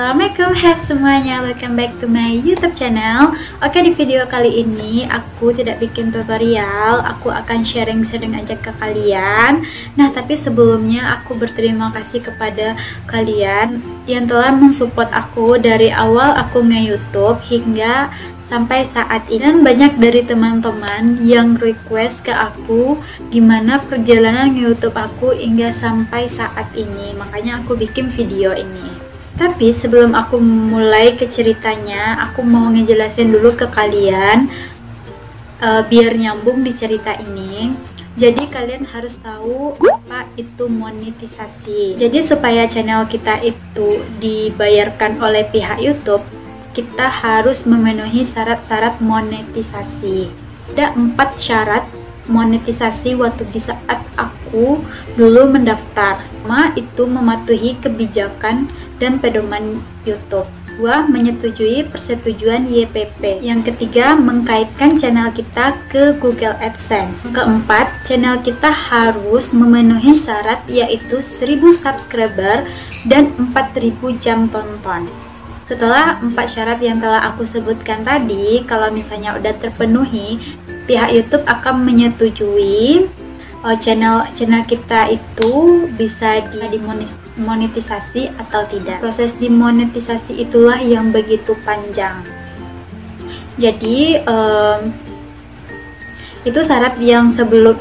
Assalamualaikum semuanya, welcome back to my YouTube channel. Oke, di video kali ini aku tidak bikin tutorial, aku akan sharing-sharing aja ke kalian. Nah, tapi sebelumnya aku berterima kasih kepada kalian yang telah mensupport aku dari awal aku nge-YouTube hingga sampai saat ini. Dan banyak dari teman-teman yang request ke aku gimana perjalanan YouTube aku hingga sampai saat ini, makanya aku bikin video ini. Tapi sebelum aku mulai ke ceritanya, aku mau ngejelasin dulu ke kalian biar nyambung di cerita ini. Jadi kalian harus tahu apa itu monetisasi. Jadi supaya channel kita itu dibayarkan oleh pihak YouTube, kita harus memenuhi syarat-syarat monetisasi. Ada 4 syarat monetisasi waktu di saat aku dulu mendaftar. Pertama, itu mematuhi kebijakan dan pedoman YouTube. 2. Menyetujui persetujuan YPP. Yang ketiga, mengkaitkan channel kita ke Google AdSense. Keempat, channel kita harus memenuhi syarat yaitu 1000 subscriber dan 4000 jam tonton. Setelah 4 syarat yang telah aku sebutkan tadi, kalau misalnya udah terpenuhi, pihak YouTube akan menyetujui channel kita itu bisa dimonetisasi atau tidak. Proses dimonetisasi itulah yang begitu panjang. Jadi itu syarat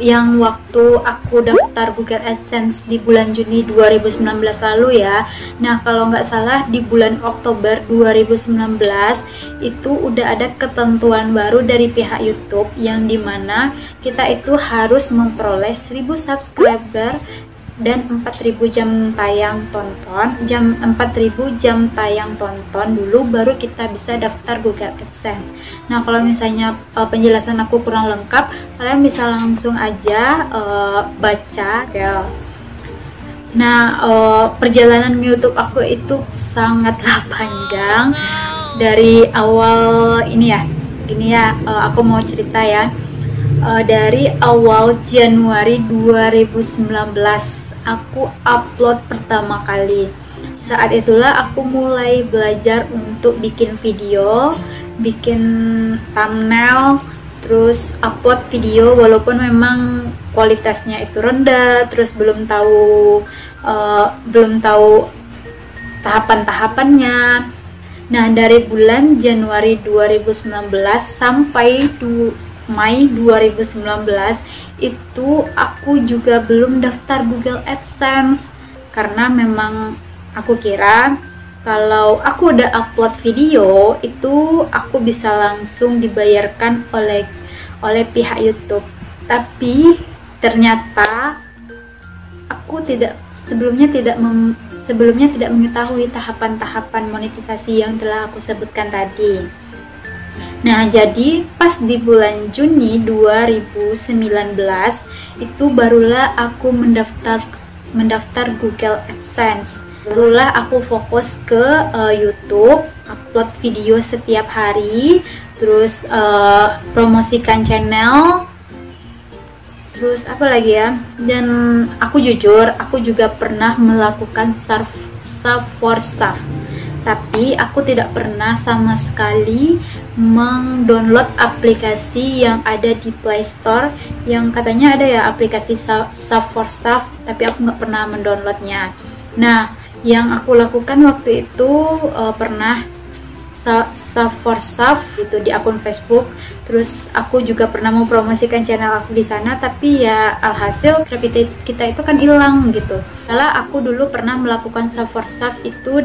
yang waktu aku daftar Google AdSense di bulan Juni 2019 lalu ya. Nah, kalau nggak salah di bulan Oktober 2019 itu udah ada ketentuan baru dari pihak YouTube yang dimana kita itu harus memperoleh 1000 subscriber dan 4000 jam tayang tonton, 4000 jam tayang tonton dulu baru kita bisa daftar Google AdSense. Nah, kalau misalnya penjelasan aku kurang lengkap, kalian bisa langsung aja baca ya. Nah, perjalanan YouTube aku itu sangatlah panjang dari awal ini ya, aku mau cerita ya. Dari awal Januari 2019 aku upload pertama kali. Saat itulah aku mulai belajar untuk bikin video, bikin thumbnail, terus upload video walaupun memang kualitasnya itu rendah, terus belum tahu tahapan-tahapannya. Nah, dari bulan Januari 2019 sampai Mei 2019 itu aku juga belum daftar Google AdSense karena memang aku kira kalau aku udah upload video itu aku bisa langsung dibayarkan oleh pihak YouTube. Tapi ternyata aku sebelumnya tidak mengetahui tahapan-tahapan monetisasi yang telah aku sebutkan tadi. Nah, jadi pas di bulan Juni 2019 itu barulah aku mendaftar Google AdSense. Barulah aku fokus ke YouTube, upload video setiap hari, terus promosikan channel, terus apa lagi ya? Dan aku jujur, aku juga pernah melakukan sub for sub. Tapi aku tidak pernah sama sekali mendownload aplikasi yang ada di Play Store yang katanya ada ya aplikasi sub for sub, tapi aku nggak pernah mendownloadnya. Nah, yang aku lakukan waktu itu pernah sub for sub itu di akun Facebook. Terus aku juga pernah mempromosikan channel aku di sana, tapi ya alhasil kita itu kan hilang gitu. Kalau aku dulu pernah melakukan sub for sub itu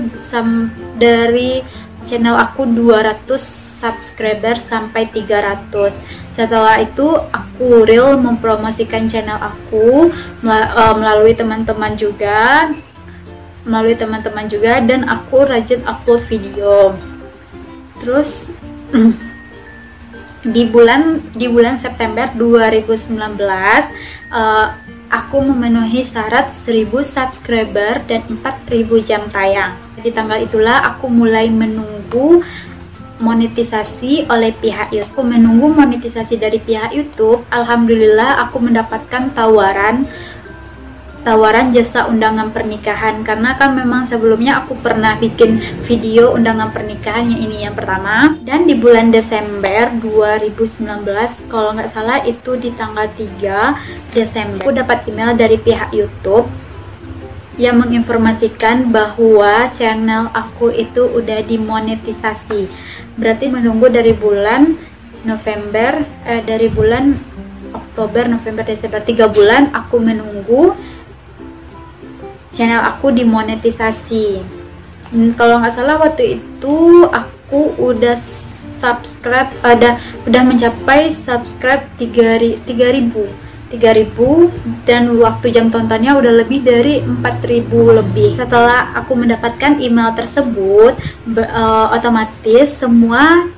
dari channel aku 200 subscriber sampai 300. Setelah itu aku real mempromosikan channel aku melalui teman-teman juga dan aku rajin upload video. Terus di bulan September 2019 aku memenuhi syarat 1000 subscriber dan 4000 jam tayang. Di tanggal itulah aku mulai menunggu monetisasi oleh pihak YouTube. Menunggu monetisasi dari pihak YouTube, alhamdulillah aku mendapatkan tawaran tawaran jasa undangan pernikahan, karena kan memang sebelumnya aku pernah bikin video undangan pernikahan yang ini yang pertama, dan di bulan Desember 2019 kalau nggak salah itu di tanggal 3 Desember aku dapat email dari pihak YouTube yang menginformasikan bahwa channel aku itu udah dimonetisasi. Berarti menunggu dari bulan November, dari bulan Oktober, November, Desember, 3 bulan aku menunggu channel aku dimonetisasi. Kalau nggak salah waktu itu aku udah subscribe, udah mencapai subscribe 3000 dan waktu jam tontonnya udah lebih dari 4000 lebih. Setelah aku mendapatkan email tersebut, otomatis semua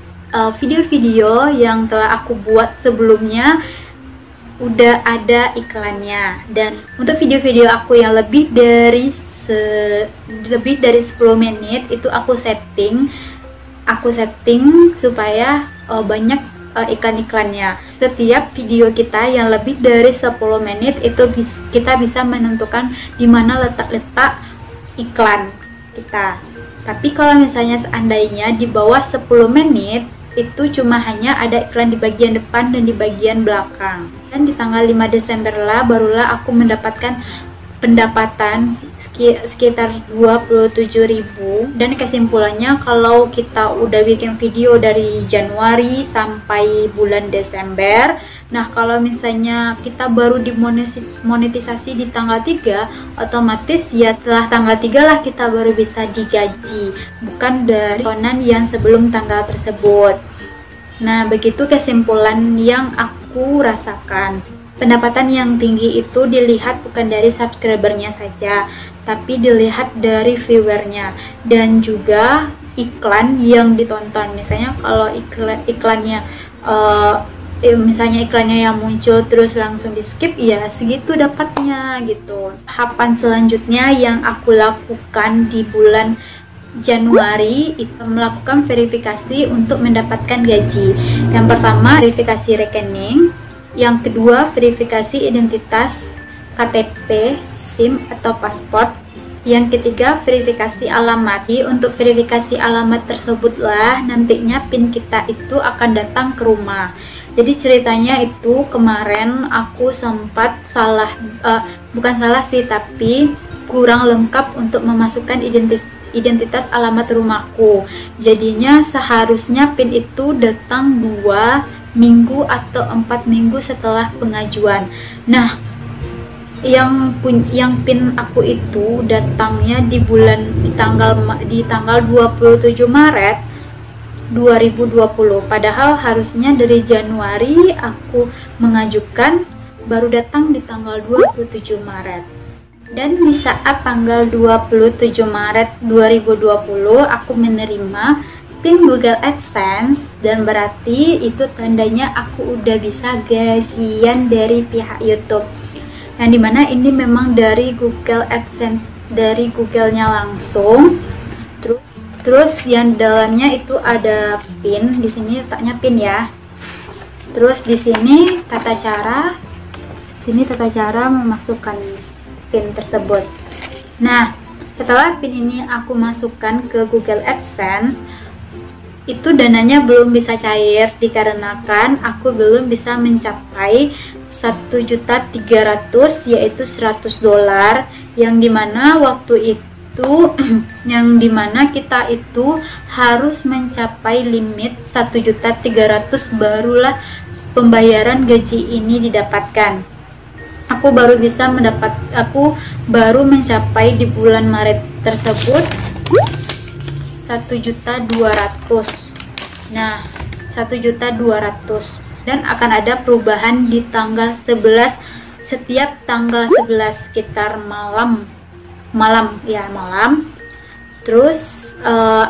video-video yang telah aku buat sebelumnya udah ada iklannya. Dan untuk video-video aku yang lebih dari 10 menit itu aku setting supaya banyak iklan-iklannya. Setiap video kita yang lebih dari 10 menit itu kita bisa menentukan di mana letak-letak iklan kita. Tapi kalau misalnya seandainya di bawah 10 menit itu cuma hanya ada iklan di bagian depan dan di bagian belakang. Dan di tanggal 5 Desember barulah aku mendapatkan pendapatan sekitar 27.000. Dan kesimpulannya, kalau kita udah bikin video dari Januari sampai bulan Desember, nah kalau misalnya kita baru dimonetisasi di tanggal 3, otomatis ya setelah tanggal 3 lah kita baru bisa digaji, bukan dari tontonan yang sebelum tanggal tersebut. Nah, begitu kesimpulan yang aku rasakan. Pendapatan yang tinggi itu dilihat bukan dari subscribernya saja, tapi dilihat dari viewernya dan juga iklan yang ditonton. Misalnya kalau iklannya misalnya iklannya yang muncul terus langsung di skip, ya segitu dapatnya gitu. Tahapan selanjutnya yang aku lakukan di bulan Januari itu melakukan verifikasi untuk mendapatkan gaji. Yang pertama, verifikasi rekening. Yang kedua, verifikasi identitas KTP, SIM atau paspor. Yang ketiga, verifikasi alamat. Untuk verifikasi alamat tersebutlah nantinya PIN kita itu akan datang ke rumah. Jadi ceritanya itu kemarin aku sempat bukan salah sih, tapi kurang lengkap untuk memasukkan identitas alamat rumahku. Jadinya seharusnya PIN itu datang 2 minggu atau 4 minggu setelah pengajuan. Nah, yang PIN aku itu datangnya di tanggal 27 Maret 2020. Padahal harusnya dari Januari aku mengajukan, baru datang di tanggal 27 Maret. Dan di saat tanggal 27 Maret 2020 aku menerima PIN Google AdSense, dan berarti itu tandanya aku udah bisa gajian dari pihak YouTube. Yang dimana ini memang dari Google AdSense, dari Google-nya langsung. Terus yang dalamnya itu ada PIN, di sini letaknya PIN ya. Terus di sini tata cara memasukkan PIN tersebut. Nah, setelah PIN ini aku masukkan ke Google AdSense, itu dananya belum bisa cair dikarenakan aku belum bisa mencapai 1.300.000, yaitu $100, yang dimana waktu itu kita itu harus mencapai limit 1.300.000 barulah pembayaran gaji ini didapatkan. Aku baru mencapai di bulan Maret tersebut 1.200.000. Nah, 1.200.000, dan akan ada perubahan di tanggal 11, setiap tanggal 11 sekitar malam. Terus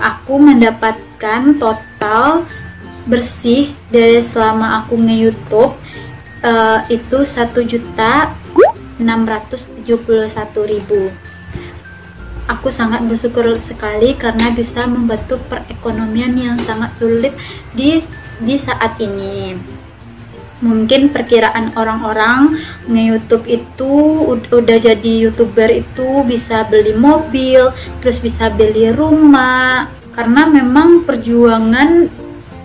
aku mendapatkan total bersih dari selama aku nge-YouTube itu 1.671.000. Aku sangat bersyukur sekali karena bisa membantu perekonomian yang sangat sulit di saat ini. Mungkin perkiraan orang-orang nge-YouTube itu udah jadi YouTuber itu bisa beli mobil, terus bisa beli rumah. Karena memang perjuangan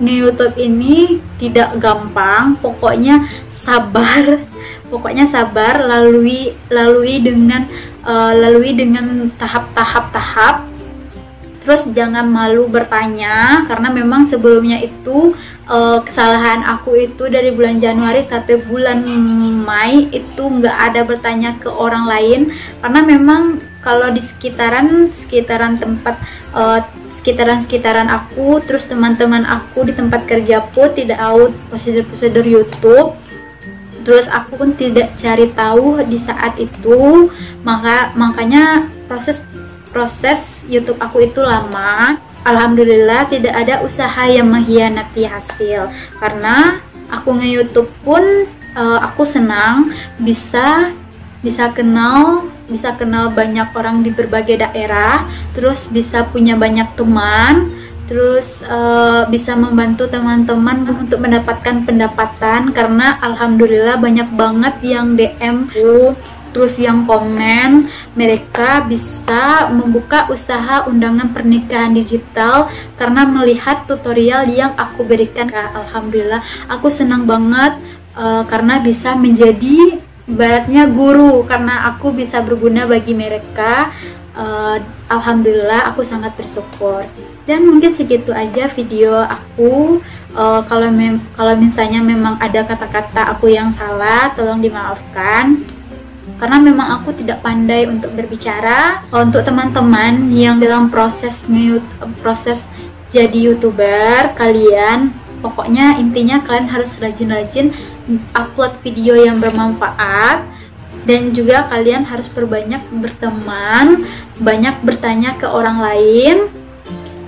nge-YouTube ini tidak gampang, pokoknya sabar. Pokoknya sabar, lalui dengan tahap-tahap. Terus jangan malu bertanya, karena memang sebelumnya itu kesalahan aku itu dari bulan Januari sampai bulan Mei itu nggak ada bertanya ke orang lain, karena memang kalau di sekitaran tempat sekitaran aku, terus teman-teman aku di tempat kerja pun tidak tahu prosedur YouTube. Terus aku pun tidak cari tahu di saat itu, makanya proses YouTube aku itu lama. Alhamdulillah tidak ada usaha yang mengkhianati hasil, karena aku nge-YouTube pun aku senang bisa kenal banyak orang di berbagai daerah, terus bisa punya banyak teman, terus bisa membantu teman-teman untuk mendapatkan pendapatan, karena alhamdulillah banyak banget yang DM ku, terus yang komen mereka bisa membuka usaha undangan pernikahan digital karena melihat tutorial yang aku berikan. Alhamdulillah aku senang banget karena bisa menjadi ibaratnya guru, karena aku bisa berguna bagi mereka. Alhamdulillah aku sangat bersyukur. Dan mungkin segitu aja video aku. Kalau misalnya memang ada kata-kata aku yang salah, tolong dimaafkan, karena memang aku tidak pandai untuk berbicara. Untuk teman-teman yang dalam proses jadi YouTuber, kalian pokoknya intinya kalian harus rajin-rajin upload video yang bermanfaat, dan juga kalian harus berbanyak berteman, banyak bertanya ke orang lain.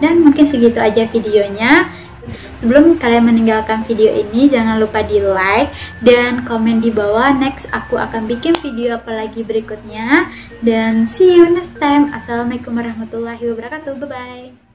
Dan mungkin segitu aja videonya. Sebelum kalian meninggalkan video ini, jangan lupa di like dan komen di bawah. Next aku akan bikin video apa lagi berikutnya. Dan see you next time. Assalamualaikum warahmatullahi wabarakatuh. Bye bye.